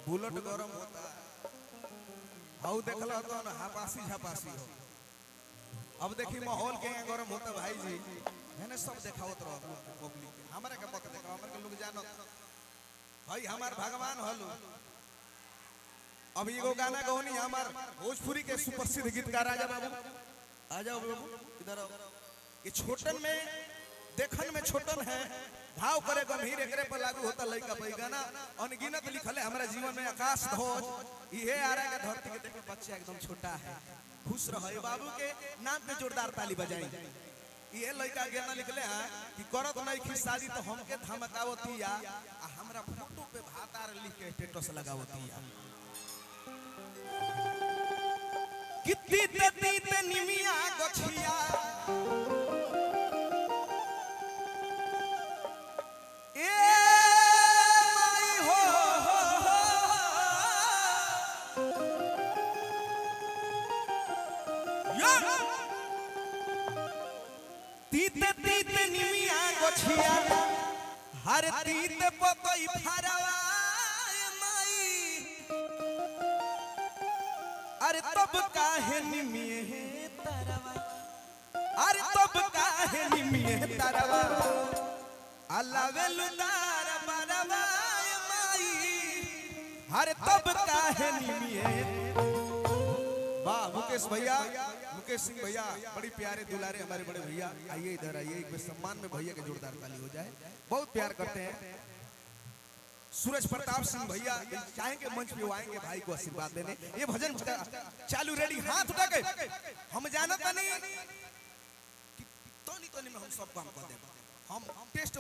Bullet गरम होता है। हाउ देखला तो ना हापासी झापासी हो। अब देखी माहौल के गरम होता भाई जी मैंने सब देखाओ तो पब्लिक हमारे के मत देखा हमारे के लोग जानो भाई हमार भगवान हलो। अब एगो गाना गौनी हमार भोजपुरी के सुप्रसिद्ध गीतकार राजा बाबू आ जाओ बाबू इधर आओ। ये छोटन में देखन में छोटन है भाव करे गंभीर एकरे पर लागू होता लइका भाई गाना अनगिनत लिखले हमारे जीवन में आकाश ध्वज ये आ रहा है धरती के देखो बच्चा एकदम छोटा है खुश रहो बाबू के नाम पे जोरदार ताली बजाई। ये लइका गाना लिखले हैं कि करत नहीं की शादी तो हमके धमकावतिया आ हमरा फोटो पे भातार लिख के स्टेटस लगावतिया। कितनी ते निमिया गछिया ए माई हो या तीते निमिया गछिया हर तीत पतई फरवा माई अरे तब काहे निमिये तरवा अरे तब काहे निमिये तरवा अलावेलुदार बरवा माई हर तब काहे निमिये। वाह मुकेश भैया मुकेश सिंह भैया बड़ी प्यारे दुलारे हमारे बड़े भैया आइए इधर आइए एक सम्मान में भैया के जोरदार ताली हो जाए बहुत प्यार करते हैं। सूरज प्रताप सिंह भैया चाहेंगे मंच पे आएंगे भाई को आशीर्वाद देने। ये भजन चालू रेडी हाथ उठा के हम जानत नहीं तो में हम सब काम कर देंगे। हम टेस्ट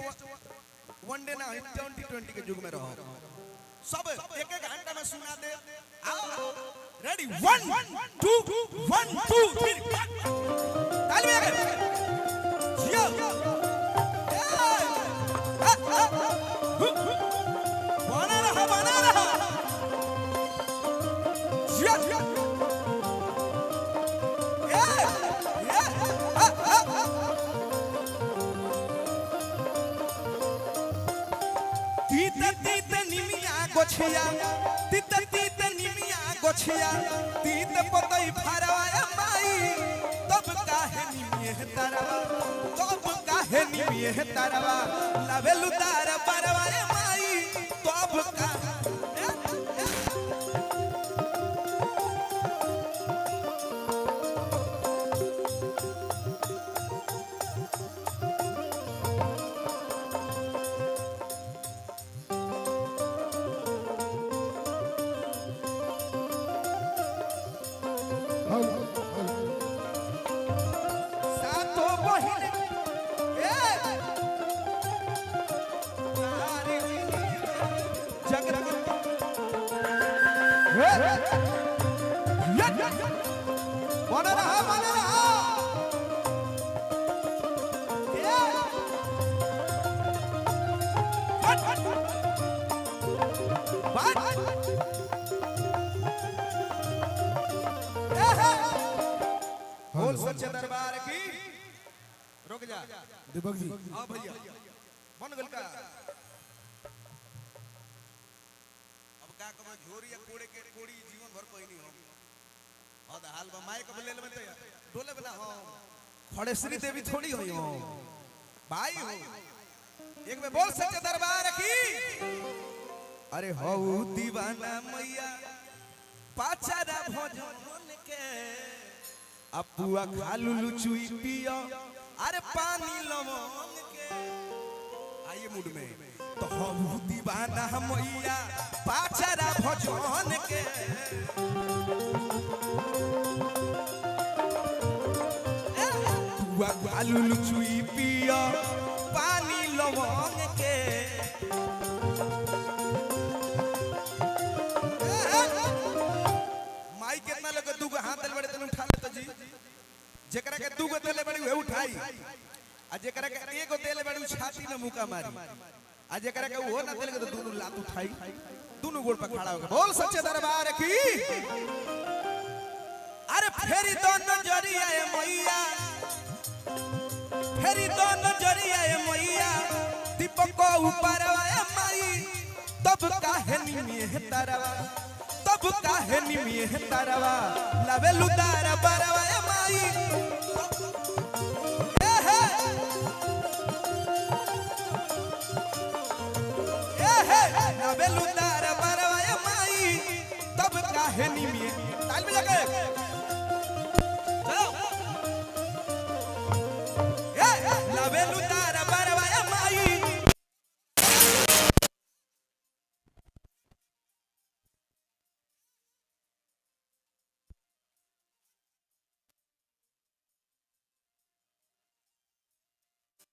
वनडे ना 2020 के युग में रहो सब एक एक घंटा में सुना दे। रेडी 1 2 1 2 3 ताली बजा के जियो बना रहा जियो तीते निमिया गोछिया तीते निमिया गोछिया तीत पतई फरवा माई तब काहे निमिये तरवा तब काहे निमिये तरवा लावेलुदार बरवा माई तब का सच्चे दरबार की रुक जा दीपक जी हां भैया बन गल का अब का कब झोरी या कोड़े के कोड़ी जीवन भर कोई नहीं हो और हाल बा माइक ले ले में डोले बना हो खड़े श्री देवी थोड़ी होई हो भाई हो एक में बोल सच्चे दरबार की अरे हो दीवाना मैया पाचारा भजन के अपुआ खालू लुचुई पियो अरे पानी लवंग के आइए मूड में तो हम दीवाना मैया पाचारा भजन के अपुआ खालू लुचुई पियो पानी लवंग के माई कितना लोग दूगो हाथ दल बड़े तने उठा ले तो जी जेकरा के दूगो देले बड़ी वे उठाई आ जेकरा के एगो देले बड़ी छाती में मुका मारी आ जेकरा के वो ना देले तो दोनों लात उठाई दोनों गोड़ पर खड़ा होकर बोल सच्चे दरबार की अरे फेरी दोनों जरिया मैया फेरी दोनों जरिया मैया दीपक को ऊपर आए माई तब काहे निमिए है तारावा तब काहे निमिए है तारावा लावेलु तारा बारावा ए माई लावेलु तारा बारावा ए माई तब काहे निमिए